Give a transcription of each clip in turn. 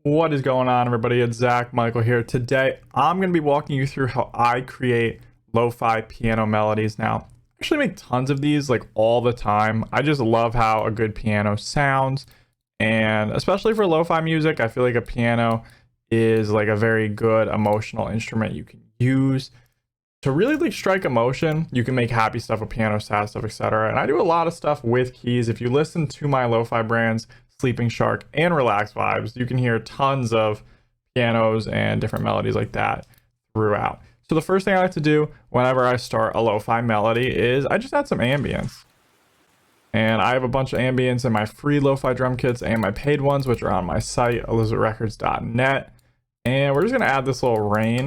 What is going on, everybody? It's TheZachMichael here. Today, I'm going to be walking you through how I create lo-fi piano melodies. Now, I actually make tons of these like all the time. I just love how a good piano sounds. And especially for lo-fi music, I feel like a piano is like a very good emotional instrument you can use to really like strike emotion. You can make happy stuff with piano, sad stuff, etc. And I do a lot of stuff with keys. If you listen to my lo-fi brands, Sleeping Shark and Relax Vibes, you can hear tons of pianos and different melodies like that throughout. So the first thing I like to do whenever I start a lo-fi melody is I just add some ambience. And I have a bunch of ambience in my free lo-fi drum kits and my paid ones, which are on my site, elizabethrecords.net. And we're just going to add this little rain.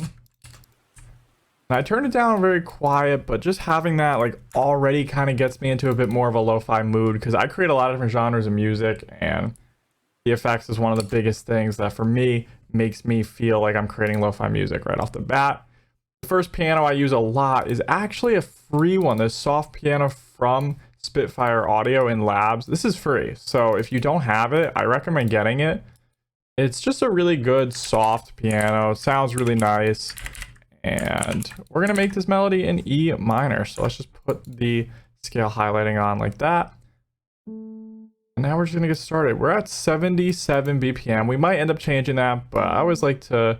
And I turned it down very quiet, but just having that like already kind of gets me into a bit more of a lo-fi mood, because I create a lot of different genres of music, and the effects is one of the biggest things that for me makes me feel like I'm creating lo-fi music right off the bat. The first piano I use a lot is actually a free one, this soft piano from Spitfire Audio in Labs. This is free, so if you don't have it, I recommend getting it. It's just a really good soft piano. It sounds really nice. And we're going to make this melody in E minor. So let's just put the scale highlighting on like that. And now we're just going to get started. We're at 77 BPM. We might end up changing that, but I always like to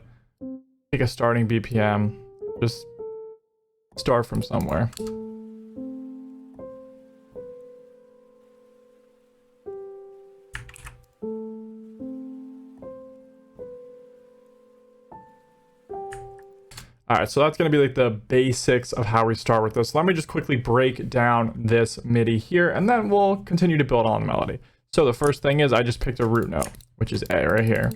take a starting BPM. Just start from somewhere. All right, so that's going to be like the basics of how we start with this. Let me just quickly break down this MIDI here, and then we'll continue to build on the melody. So the first thing is I just picked a root note, which is A right here.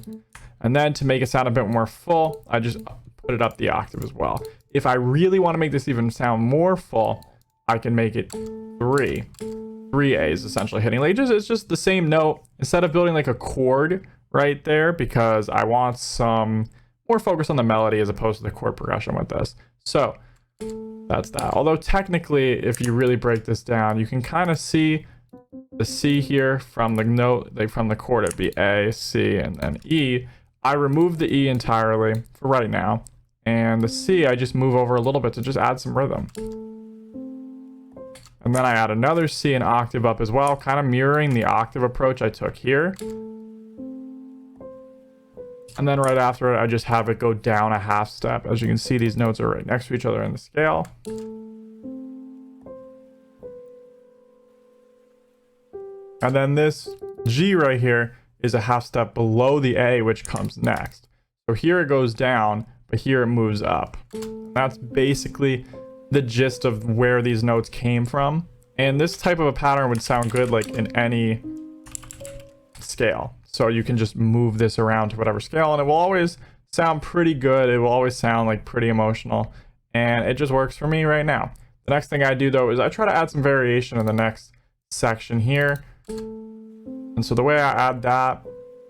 And then to make it sound a bit more full, I just put it up the octave as well. If I really want to make this even sound more full, I can make it 3 A's essentially hitting. Like it's just the same note instead of building like a chord right there, because I want some more focus on the melody as opposed to the chord progression with this. So that's that. Although technically, if you really break this down, you can kind of see the C here from the note, like from the chord, it'd be A, C, and then E. I removed the E entirely for right now. And the C, I just move over a little bit to just add some rhythm. And then I add another C an octave up as well, kind of mirroring the octave approach I took here. And then right after it, I just have it go down a half step. As you can see, these notes are right next to each other in the scale. And then this G right here is a half step below the A, which comes next. So here it goes down, but here it moves up. That's basically the gist of where these notes came from. And this type of a pattern would sound good like in any scale. So you can just move this around to whatever scale and it will always sound pretty good. It will always sound like pretty emotional, and it just works for me right now. The next thing I do though is I try to add some variation in the next section here. And so the way I add that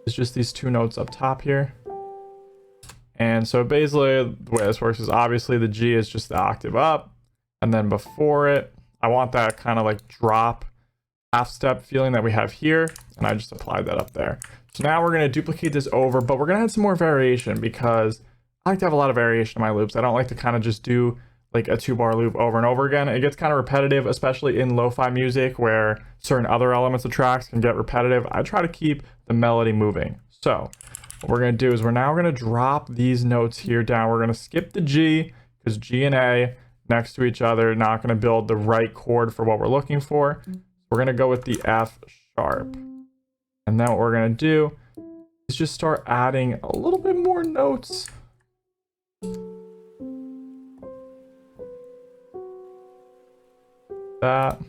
is just these two notes up top here. And so basically the way this works is obviously the G is just the octave up, and then before it, I want that kind of like drop half step feeling that we have here, and I just applied that up there. So now we're going to duplicate this over, but we're going to add some more variation, because I like to have a lot of variation in my loops. I don't like to kind of just do like a 2-bar loop over and over again. It gets kind of repetitive, especially in lo-fi music where certain other elements of tracks can get repetitive. I try to keep the melody moving. So what we're going to do is we're now going to drop these notes here down. We're going to skip the G, because G and A next to each other, not going to build the right chord for what we're looking for. We're going to go with the F sharp. And then what we're going to do is just start adding a little bit more notes. That.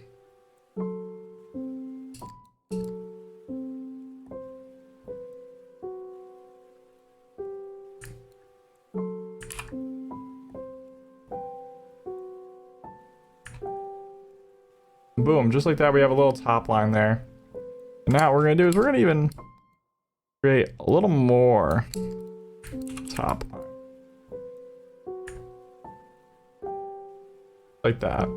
Boom, just like that, we have a little top line there. And now what we're going to do is we're going to even create a little more top line. Like that.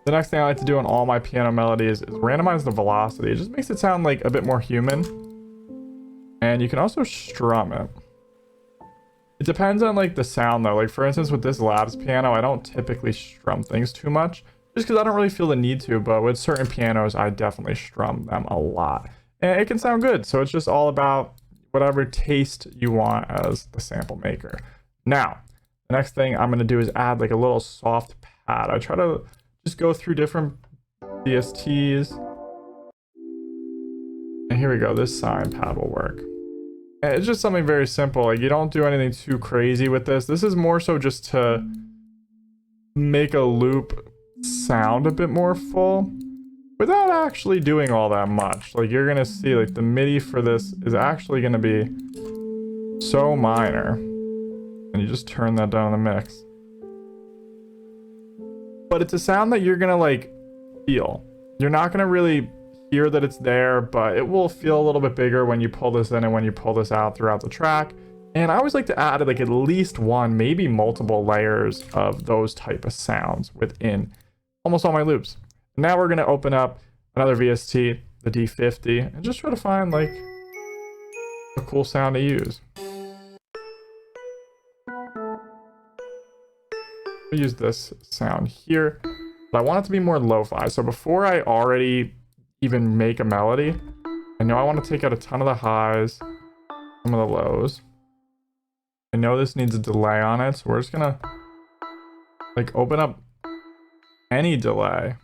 The next thing I like to do on all my piano melodies is randomize the velocity. It just makes it sound like a bit more human. And you can also strum it. It depends on like the sound though. Like for instance, with this Labs piano, I don't typically strum things too much just because I don't really feel the need to, but with certain pianos, I definitely strum them a lot. And it can sound good. So it's just all about whatever taste you want as the sample maker. Now, the next thing I'm going to do is add like a little soft pad. I try to just go through different VSTs. And here we go. This sine pad will work. And it's just something very simple. Like you don't do anything too crazy with this. This is more so just to make a loop sound a bit more full without actually doing all that much. Like you're going to see like the MIDI for this is actually going to be so minor. And you just turn that down in the mix. But it's a sound that you're going to like feel. You're not going to really hear that it's there, but it will feel a little bit bigger when you pull this in and when you pull this out throughout the track. And I always like to add like at least one, maybe multiple layers of those type of sounds within almost all my loops. Now we're going to open up another VST, the D50, and just try to find like a cool sound to use. I'll use this sound here, but I want it to be more lo-fi. So before I already even make a melody, I know I want to take out a ton of the highs, some of the lows. I know this needs a delay on it, so we're just gonna like open up any delay.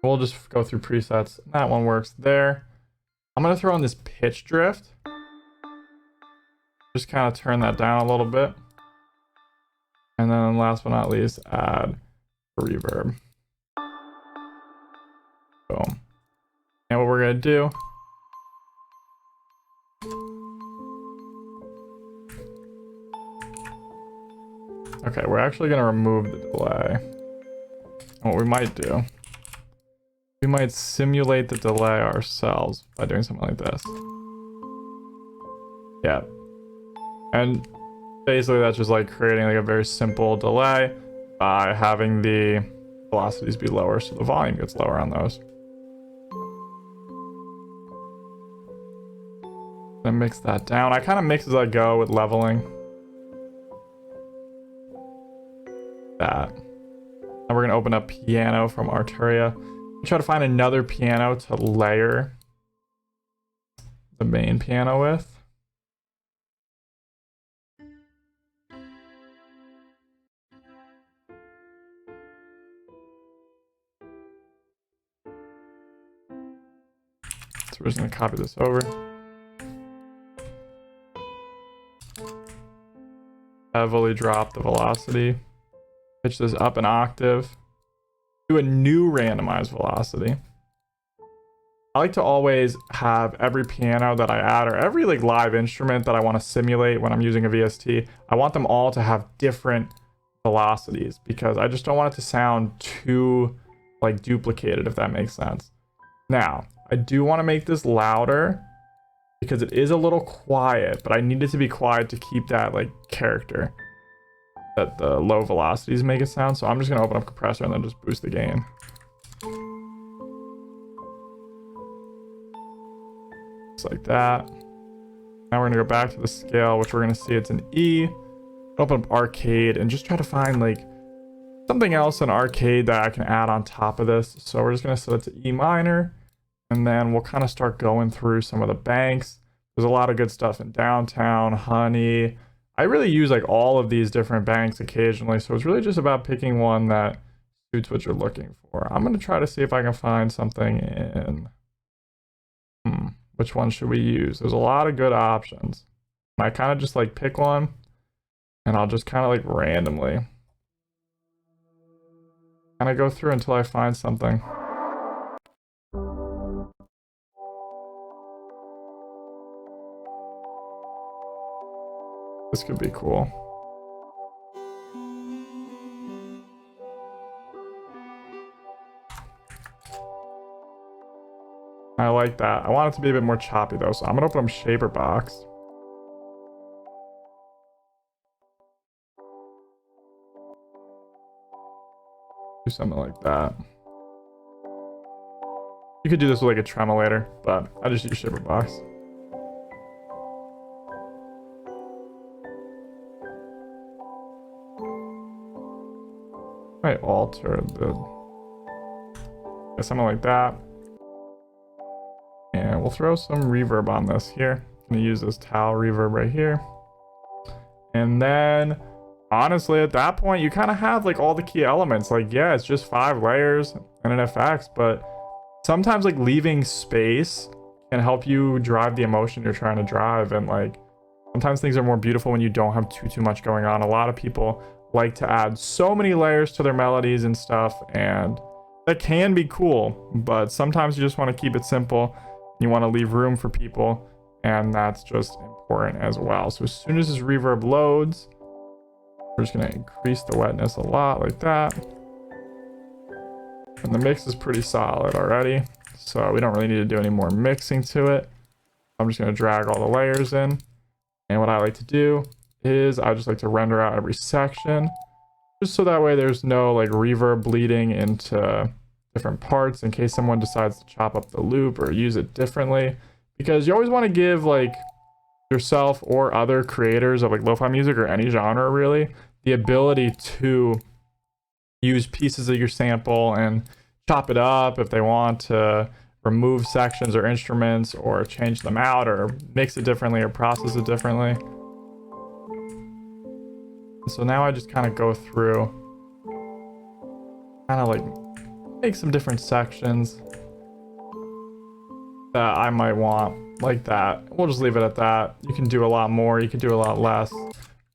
We'll just go through presets. That one works there. I'm gonna throw in this pitch drift. Just kind of turn that down a little bit. And then last but not least, add reverb. Boom. And what we're gonna do okay, we're actually gonna remove the delay. And what we might do, we might simulate the delay ourselves by doing something like this. Yeah. And basically that's just like creating like a very simple delay by having the velocities be lower so the volume gets lower on those. Gonna mix that down. I kind of mix as I go with leveling. That. Now we're gonna open up piano from Arturia. Try to find another piano to layer the main piano with. So we're just gonna copy this over. Heavily drop the velocity. Pitch this up an octave. Do a new randomized velocity. I like to always have every piano that I add or every like live instrument that I want to simulate when I'm using a VST, I want them all to have different velocities because I just don't want it to sound too like duplicated, if that makes sense. Now, I do want to make this louder because it is a little quiet, but I need it to be quiet to keep that like character that the low velocities make it sound. So I'm just going to open up compressor and then just boost the gain. Just like that. Now we're going to go back to the scale, which we're going to see it's an E. Open up arcade and just try to find like something else in arcade that I can add on top of this. So we're just going to set it to E minor. And then we'll kind of start going through some of the banks. There's a lot of good stuff in Downtown, Honey. I really use like all of these different banks occasionally. So it's really just about picking one that suits what you're looking for. I'm going to try to see if I can find something in... which one should we use? There's a lot of good options. I kind of just like pick one and I'll just kind of like randomly kind of go through until I find something. This could be cool. I like that. I want it to be a bit more choppy though, so I'm gonna open up Shaper Box. Do something like that. You could do this with like a tremolator, but I just use Shiver Box. Might alter the something like that. And we'll throw some reverb on this here. I'm gonna use this towel reverb right here. And then honestly at that point you kind of have like all the key elements. Like yeah, it's just 5 layers and an FX, but sometimes like leaving space can help you drive the emotion you're trying to drive. And like sometimes things are more beautiful when you don't have too much going on. A lot of people like to add so many layers to their melodies and stuff, and that can be cool, but sometimes you just want to keep it simple. You want to leave room for people, and that's just important as well. So as soon as this reverb loads, we're just going to increase the wetness a lot like that. And the mix is pretty solid already, so we don't really need to do any more mixing to it. I'm just going to drag all the layers in. And what I like to do is I just like to render out every section, just so that way there's no like reverb bleeding into different parts in case someone decides to chop up the loop or use it differently. Because you always want to give like yourself or other creators of like lo-fi music or any genre really the ability to use pieces of your sample and chop it up if they want to remove sections or instruments or change them out or mix it differently or process it differently. So now I just kind of go through, kind of like make some different sections that I might want like that. We'll just leave it at that. You can do a lot more, you can do a lot less,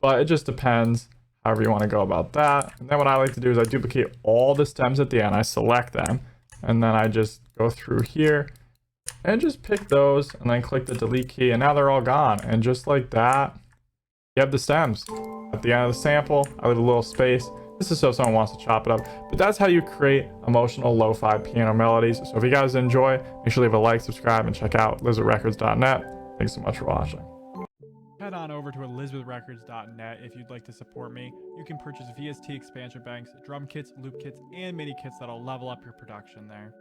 but it just depends however you want to go about that. And then what I like to do is I duplicate all the stems at the end, I select them, and then I just go through here and just pick those and then click the delete key, and now they're all gone. And just like that, you have the stems. At the end of the sample, I leave a little space. This is so if someone wants to chop it up. But that's how you create emotional lo-fi piano melodies. So if you guys enjoy, make sure to leave a like, subscribe, and check out LizardRecords.net. Thanks so much for watching. Head on over to ElizabethRecords.net if you'd like to support me. You can purchase VST expansion banks, drum kits, loop kits, and MIDI kits that'll level up your production there.